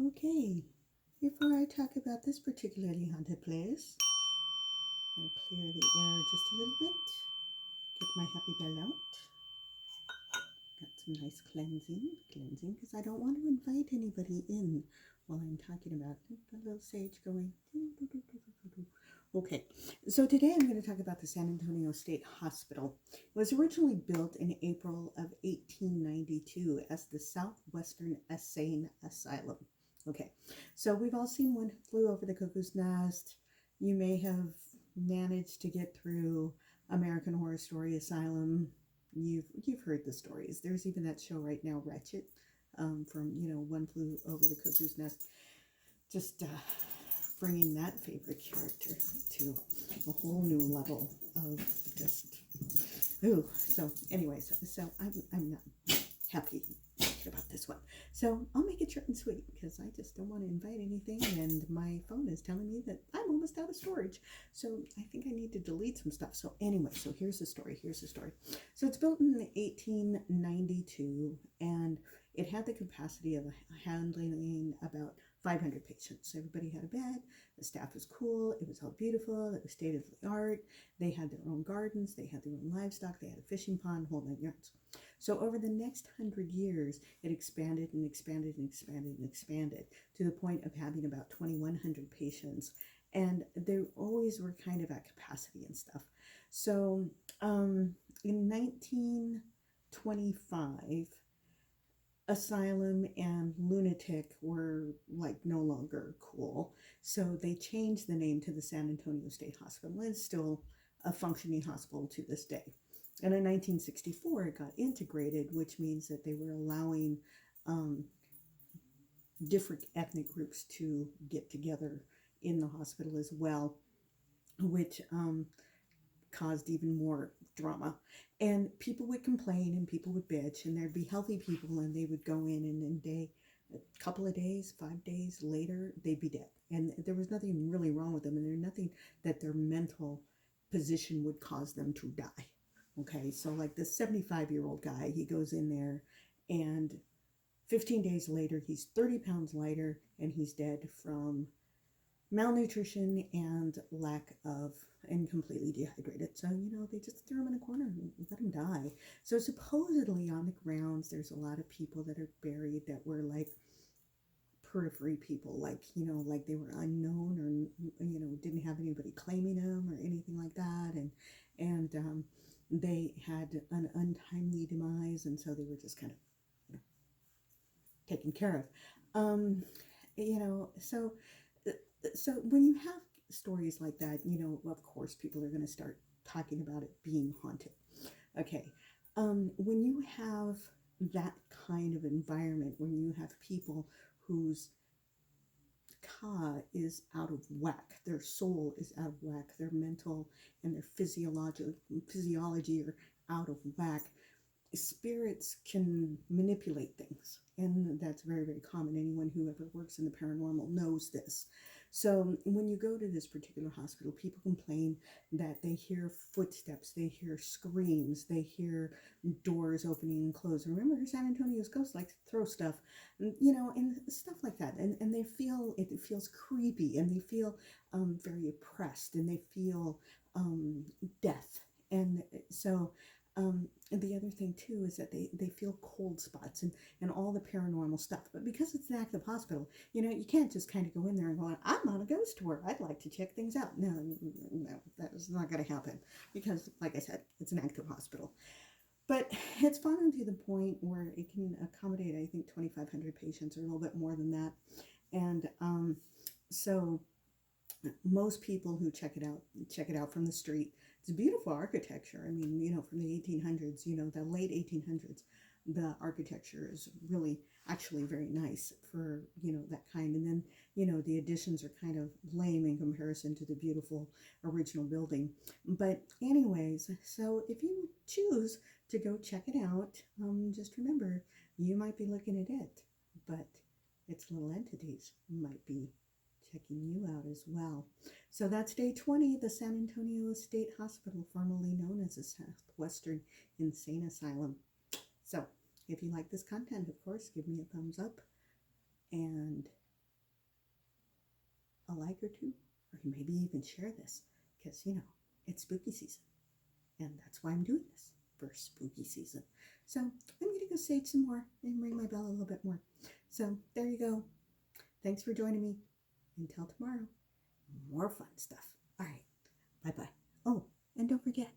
Okay, before I talk about this particularly haunted place, I'm going to clear the air just a little bit, get my happy bell out. Got some nice cleansing, because I don't want to invite anybody in while I'm talking about a little sage going. Okay, so today I'm going to talk about the San Antonio State Hospital. It was originally built in April of 1892 as the Southwestern Insane Asylum. Okay, so we've all seen One Flew Over the Cuckoo's Nest. You may have managed to get through American Horror Story Asylum. You've heard the stories. There's even that show right now, Wretched, from One Flew Over the Cuckoo's Nest. Just bringing that favorite character to a whole new level of just ooh. So anyways, so I'm not happy about this one. So I'll make it short and sweet because I just don't want to invite anything, and my phone is telling me that I'm almost out of storage. So I think I need to delete some stuff. So anyway, so here's the story. So it's built in 1892, and it had the capacity of handling about 500 patients. Everybody had a bed. The staff was cool. It was all beautiful. It was state of the art. They had their own gardens. They had their own livestock. They had a fishing pond, whole nine yards. So over the next 100 years, it expanded and expanded and expanded and expanded to the point of having about 2,100 patients. And they always were kind of at capacity and stuff. So in 1925, asylum and lunatic were like no longer cool. So they changed the name to the San Antonio State Hospital. It's still a functioning hospital to this day. And in 1964, it got integrated, which means that they were allowing different ethnic groups to get together in the hospital as well, which caused even more drama. And people would complain and people would bitch, and there'd be healthy people, and they would go in, and a couple of days, 5 days later, they'd be dead. And there was nothing really wrong with them, and there's nothing that their mental position would cause them to die. Okay, so like this 75-year-old guy, he goes in there, and 15 days later, he's 30 pounds lighter, and he's dead from malnutrition and lack of, and completely dehydrated. So, they just threw him in a corner and let him die. So supposedly on the grounds, there's a lot of people that are buried that were like periphery people, like, like they were unknown, or, didn't have anybody claiming them or anything like that. And they had an untimely demise, and so they were just kind of taken care of. So when you have stories like that, of course, people are going to start talking about it being haunted. Okay. When you have that kind of environment, when you have people whose ka is out of whack, their soul is out of whack, their mental and their physiology are out of whack, spirits can manipulate things, and that's very, very common. Anyone who ever works in the paranormal knows this. So when you go to this particular hospital, people complain that they hear footsteps, they hear screams, they hear doors opening and closing. Remember, San Antonio's ghosts like to throw stuff, and stuff like that, and they feel it feels creepy, and they feel very oppressed, and they feel death. And so the other thing too is that they feel cold spots and all the paranormal stuff. But because it's an active hospital, you can't just kind of go in there and go, I'm on a ghost tour, I'd like to check things out. No, that is not going to happen, because like I said, it's an active hospital. But it's fallen to the point where it can accommodate, I think, 2,500 patients, or a little bit more than that. And so most people who check it out from the street. It's beautiful architecture. I mean, from the 1800s, the late 1800s, the architecture is really actually very nice for, that kind. And then, the additions are kind of lame in comparison to the beautiful original building. But anyways, so if you choose to go check it out, just remember, you might be looking at it, but its little entities might be checking you out as well. So that's day 20, the San Antonio State Hospital, formerly known as the Southwestern Insane Asylum. So if you like this content, of course, give me a thumbs up, and a like or two, or maybe even share this, because, it's spooky season. And that's why I'm doing this for spooky season. So I'm going to go sage some more and ring my bell a little bit more. So there you go. Thanks for joining me. Until tomorrow, more fun stuff. All right. Bye-bye. Oh, and don't forget,